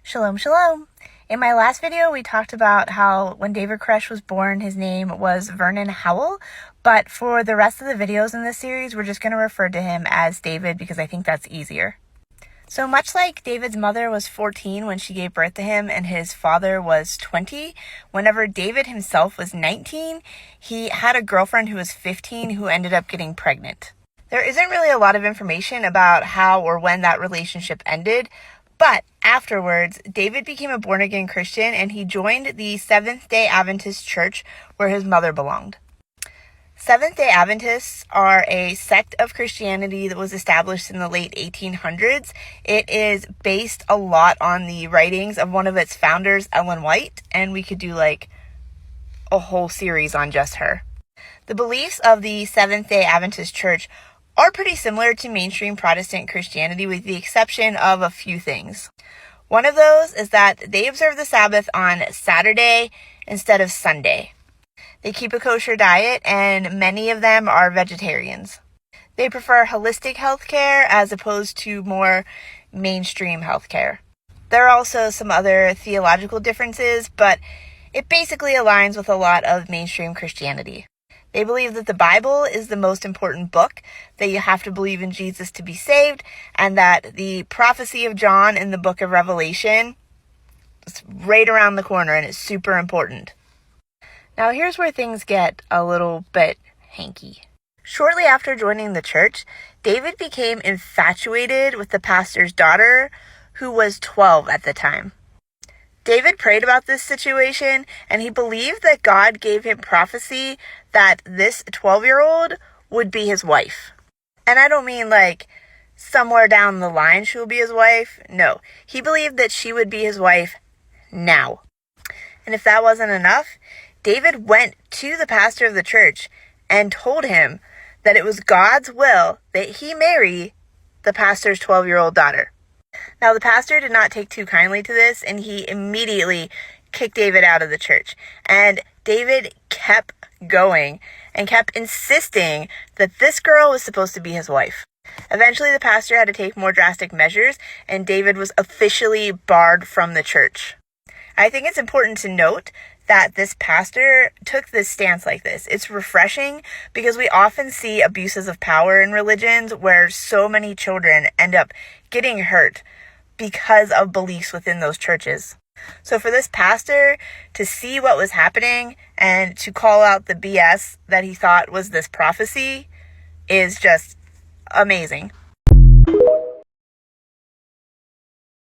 Shalom, shalom. In my last video, we talked about how when David Koresh was born, his name was Vernon Howell. But for the rest of the videos in this series, we're just going to refer to him as David because I think that's easier. So much like David's mother was 14 when she gave birth to him and his father was 20, whenever David himself was 19, he had a girlfriend who was 15 who ended up getting pregnant. There isn't really a lot of information about how or when that relationship ended, but afterwards, David became a born-again Christian and he joined the Seventh-day Adventist church where his mother belonged. Seventh-day Adventists are a sect of Christianity that was established in the late 1800s. It is based a lot on the writings of one of its founders, Ellen White, and we could do like a whole series on just her. The beliefs of the Seventh-day Adventist church are pretty similar to mainstream Protestant Christianity with the exception of a few things. One of those is that they observe the Sabbath on Saturday instead of Sunday. They keep a kosher diet and many of them are vegetarians. They prefer holistic healthcare as opposed to more mainstream healthcare. There are also some other theological differences, but it basically aligns with a lot of mainstream Christianity. They believe that the Bible is the most important book, that you have to believe in Jesus to be saved, and that the prophecy of John in the book of Revelation is right around the corner and it's super important. Now here's where things get a little bit hanky. Shortly after joining the church, David became infatuated with the pastor's daughter, who was 12 at the time. David prayed about this situation, and he believed that God gave him prophecy that this 12-year-old would be his wife. And I don't mean like somewhere down the line she will be his wife. No, he believed that she would be his wife now. And if that wasn't enough, David went to the pastor of the church and told him that it was God's will that he marry the pastor's 12-year-old daughter. Now, the pastor did not take too kindly to this, and he immediately kicked David out of the church. And David kept going and kept insisting that this girl was supposed to be his wife. Eventually, the pastor had to take more drastic measures, and David was officially barred from the church. I think it's important to note that this pastor took this stance like this. It's refreshing because we often see abuses of power in religions where so many children end up getting hurt because of beliefs within those churches. So for this pastor to see what was happening and to call out the BS that he thought was this prophecy is just amazing.